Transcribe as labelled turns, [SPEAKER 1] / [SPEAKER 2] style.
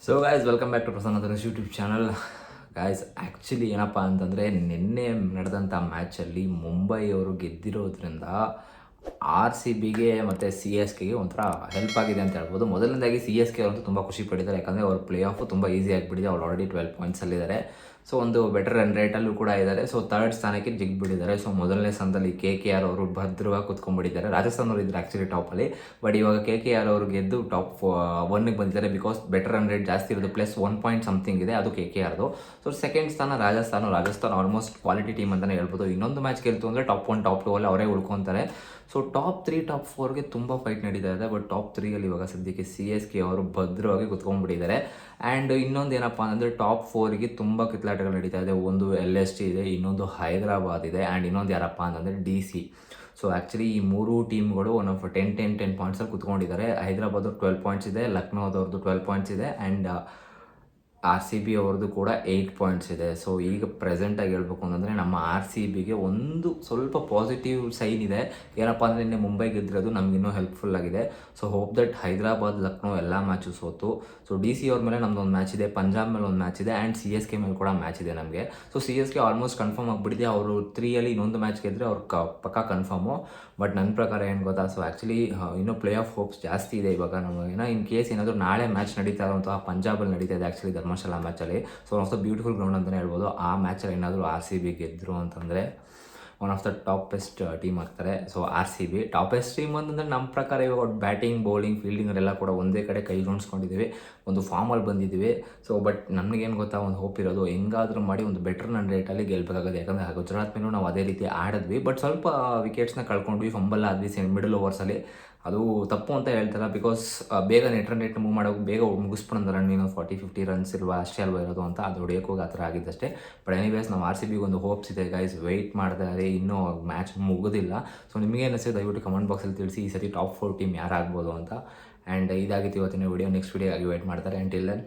[SPEAKER 1] So guys welcome back to Prasanna Dhanush YouTube channel. Guys actually ಏನಪ್ಪ ಅಂತಂದರೆ ನಿನ್ನೆ ನಡೆದಂಥ ಮ್ಯಾಚಲ್ಲಿ ಮುಂಬೈ ಅವರು ಗೆದ್ದಿರೋದ್ರಿಂದ RCBಗೆ ಮತ್ತು CSKಗೆ ಒಂಥರ ಹೆಲ್ಪ್ ಆಗಿದೆ ಅಂತ ಹೇಳ್ಬೋದು. ಮೊದಲನೇದಾಗಿ CSK ಅವರಂತೂ ತುಂಬ ಖುಷಿ ಪಟ್ಟಿದ್ದಾರೆ, ಯಾಕಂದರೆ ಅವ್ರ ಪ್ಲೇ ಆಫು ತುಂಬ ಈಸಿ ಆಗಿಬಿಟ್ಟಿದೆ. ಅವ್ರು ಆಲ್ರೆಡಿ 12 ಪಾಯಿಂಟ್ಸಲ್ಲಿದ್ದಾರೆ. ಸೊ ಒಂದು ಬೆಟರ್ ರನ್ ರೇಟಲ್ಲೂ ಕೂಡ ಇದ್ದಾರೆ. ಸೊ ಥರ್ಡ್ ಸ್ಥಾನಕ್ಕೆ ಜಿಗ್ಬಿಟ್ಟಿದ್ದಾರೆ. ಸೊ ಮೊದಲನೇ ಸ್ಥಾನದಲ್ಲಿ KKR ಅವರು ಭದ್ರವಾಗಿ ಕುತ್ಕೊಂಡ್ಬಿಟ್ಟಿದ್ದಾರೆ. ರಾಜಸ್ಥಾನ್ ಅವರು ಇದ್ದಾರೆ ಆ್ಯಕ್ಚುಲಿ ಟಾಪಲ್ಲಿ, ಬಟ್ ಇವಾಗ KKR ಅವರು ಗೆದ್ದು ಟಾಪ್ 1ಗೆ ಬಂದಿದ್ದಾರೆ. ಬಿಕಾಸ್ ಬೆಟರ್ ರನ್ ರೇಟ್ ಜಾಸ್ತಿ ಇರೋದು, ಪ್ಲಸ್ 1 ಪಾಯಿಂಟ್ ಸಮಥಿಂಗ್ ಇದೆ, ಅದು KKRದು. ಸೊ ಸೆಕೆಂಡ್ ಸ್ಥಾನ ರಾಜಸ್ಥಾನ್ ಆಲ್ಮೋಸ್ಟ್ ಕ್ವಾಲಿಟಿ ಟೀಮ್ ಅಂತಲೇ ಹೇಳ್ಬೋದು. ಇನ್ನೊಂದು ಮ್ಯಾಚ್ ಗೆಲ್ತು ಅಂದರೆ ಟಾಪ್ 1 ಟಾಪ್ 2 ಅಲ್ಲಿ ಅವರೇ ಉಳ್ಕೊತಾರೆ. ಸೊ ಟಾಪ್ 3 ಟಾಪ್ 4ಗೆ ತುಂಬ ಫೈಟ್ ನಡೀತಾ ಇದೆ. ಬಟ್ ಟಾಪ್ 3ಅಲ್ಲಿ ಇವಾಗ ಸದ್ಯಕ್ಕೆ CSK ಅವರು ಭದ್ರವಾಗಿ ಕುತ್ಕೊಂಡ್ಬಿಟ್ಟಿದ್ದಾರೆ. ಆ್ಯಂಡ್ ಇನ್ನೊಂದು ಏನಪ್ಪ ಅಂದರೆ ಟಾಪ್ 4ಗೆ ತುಂಬ ಕಿತ್ಲಾಟಗಳು ನಡೀತಾ ಇದೆ. ಒಂದು LST ಇದೆ, ಇನ್ನೊಂದು ಹೈದರಾಬಾದ್ ಇದೆ, ಆ್ಯಂಡ್ ಇನ್ನೊಂದು ಯಾರಪ್ಪ ಅಂತಂದರೆ DC. ಸೊ ಆ್ಯಕ್ಚುಲಿ ಈ ಮೂರು ಟೀಮ್ಗಳು 10 ಪಾಯಿಂಟ್ಸಲ್ಲಿ ಕುತ್ಕೊಂಡಿದ್ದಾರೆ. ಹೈದರಾಬಾದ್ 12 ಪಾಯಿಂಟ್ಸ್ ಇದೆ, ಲಕ್ನೋದವ್ರದ್ದು 12 ಪಾಯಿಂಟ್ಸ್ ಇದೆ, ಆ್ಯಂಡ್ RCB ಅವ್ರದ್ದು ಕೂಡ 8 ಪಾಯಿಂಟ್ಸ್ ಇದೆ. ಸೊ ಈಗ ಪ್ರೆಸೆಂಟಾಗಿ ಹೇಳ್ಬೇಕು ಅಂತಂದರೆ ನಮ್ಮ RCBಗೆ ಒಂದು ಸ್ವಲ್ಪ ಪಾಸಿಟಿವ್ ಸೈನ್ ಇದೆ. ಏನಪ್ಪ ಅಂದರೆ ನಿನ್ನೆ ಮುಂಬೈ ಗೆದ್ದಿರೋದು ನಮಗಿನ್ನೂ ಹೆಲ್ಪ್ಫುಲ್ ಆಗಿದೆ. So hope that Hyderabad Lucknow ಎಲ್ಲ ಮ್ಯಾಚು ಸೋತು. ಸೊ DC ಅವ್ರ ಮೇಲೆ ನಮ್ಮದೊಂದು ಮ್ಯಾಚ್ ಇದೆ, ಪಂಜಾಬ್ ಮೇಲೆ ಒಂದು ಮ್ಯಾಚ್ ಇದೆ, ಆ್ಯಂಡ್ CSK ಮೇಲೆ ಕೂಡ ಮ್ಯಾಚ್ ಇದೆ ನಮಗೆ. ಸೊ CSK ಆಲ್ಮೋಸ್ಟ್ ಕನ್ಫರ್ಮ್ ಆಗಿಬಿಟ್ಟಿದೆ. ಅವರು 3ಅಲ್ಲಿ ಇನ್ನೊಂದು ಮ್ಯಾಚ್ ಗೆದ್ದರೆ ಅವ್ರು ಪಕ್ಕಾ ಕನ್ಫರ್ಮು. ಬಟ್ ನನ್ನ ಪ್ರಕಾರ ಏನು ಗೊತ್ತಾ, ಸೊ ಆ್ಯಕ್ಚುಲಿ ಇನ್ನೂ ಪ್ಲೇ ಆಫ್ ಹೋಪ್ಸ್ ಜಾಸ್ತಿ ಇದೆ ಇವಾಗ ನಮಗೆ. ಇನ್ ಕೇಸ್ ಏನಾದರೂ ನಾಳೆ ಮ್ಯಾಚ್ ನಡೀತಾ ಇರುವಂತಹ ಪಂಜಾಬಲ್ಲಿ ನಡೀತಾ ಇದೆ ಆ್ಯಕ್ಚುಲಿ ಧರ್ಮಶಾಲಾ ಮ್ಯಾಚಲ್ಲಿ. So one of the beautiful ground ಅಂತಲೇ ಹೇಳ್ಬೋದು. ಆ ಮ್ಯಾಚಲ್ಲಿ ಏನಾದರೂ RCB ಗೆದ್ದರು ಅಂತಂದರೆ one of the toppest team ಆಗ್ತಾರೆ. ಸೊ RCB ಟಾಪೆಸ್ಟ್ ಟೀಮ್ ಅಂತಂದರೆ ನಮ್ಮ ಪ್ರಕಾರ ಇವಾಗ ಬ್ಯಾಟಿಂಗ್ ಬೌಲಿಂಗ್ ಫೀಲ್ಡಿಂಗರೆಲ್ಲ ಕೂಡ ಒಂದೇ ಕಡೆ ಕೈ ಜೋಡಿಸ್ಕೊಂಡಿದ್ದೀವಿ, ಒಂದು ಫಾರ್ಮಲ್ಲಿ ಬಂದಿದ್ದೀವಿ. ಸೊ ಬಟ್ ನಮಗೇನು ಗೊತ್ತಾ, ಒಂದು ಹೋಪ್ ಇರೋದು ಹೆಂಗಾದರೂ ಮಾಡಿ ಒಂದು ಬೆಟರ್ ರನ್ ರೇಟಲ್ಲಿ ಗೆಲ್ಲಬೇಕಾಗುತ್ತೆ. ಯಾಕಂದರೆ ಗುಜರಾತ್ ಮೇಲೂ ನಾವು ಅದೇ ರೀತಿ ಆಡಿದ್ವಿ, ಬಟ್ ಸ್ವಲ್ಪ ವಿಕೆಟ್ಸ್ನ ಕಳ್ಕೊಂಡ್ವಿ, ಫಂಬಲ್ ಆದ್ವಿ ಮಿಡಲ್ ಓವರ್ಸಲ್ಲಿ. ಅದು ತಪ್ಪು ಅಂತ ಹೇಳ್ತಾರೆ, ಬಿಕಾಸ್ ಬೇಗ ನೆಟ್ ರನ್ ರೇಟ್ ಮೂವ್ ಮಾಡೋಕೆ ಬೇಗ ಮುಗಿಸ್ಬಿಡೋದು ರನ್, 40-50 ರನ್ಸ್ ಇಲ್ವಾ ಅಷ್ಟೇ ಅಲ್ವಾ ಇರೋದು ಅಂತ, ಅದು ಹೊಡೆಯೋಕೆ ಹೋಗಿ ಆ ಥರ ಆಗಿದ್ದಷ್ಟೇ. ಬಟ್ ಎನಿವೇಸ್ ನಾವು RCBಗೆ ಒಂದು ಹೋಪ್ಸ್ ಇದೆ ಗೈಸ್. ವೆಯ್ಟ್ ಮಾಡ್ತಾರೆ, ಇನ್ನೂ ಮ್ಯಾಚ್ ಮುಗೋದಿಲ್ಲ. ಸೊ ನಿಮಗೆ ಅನಿಸುತ್ತೆ ದಯವಿಟ್ಟು ಕಮೆಂಟ್ ಬಾಕ್ಸಲ್ಲಿ ತಿಳಿಸಿ ಈ ಸತಿ ಟಾಪ್ 4 ಟೀಮ್ ಯಾರಾಗ್ಬೋದು ಅಂತ. ಆ್ಯಂಡ್ ಇದಾಗಿತ್ತು ಇವತ್ತಿನ ವಿಡಿಯೋ. ನೆಕ್ಸ್ಟ್ ವಿಡಿಯೋ ಆಗಿ ವೆಯ್ಟ್ ಮಾಡ್ತಾರೆ. And till then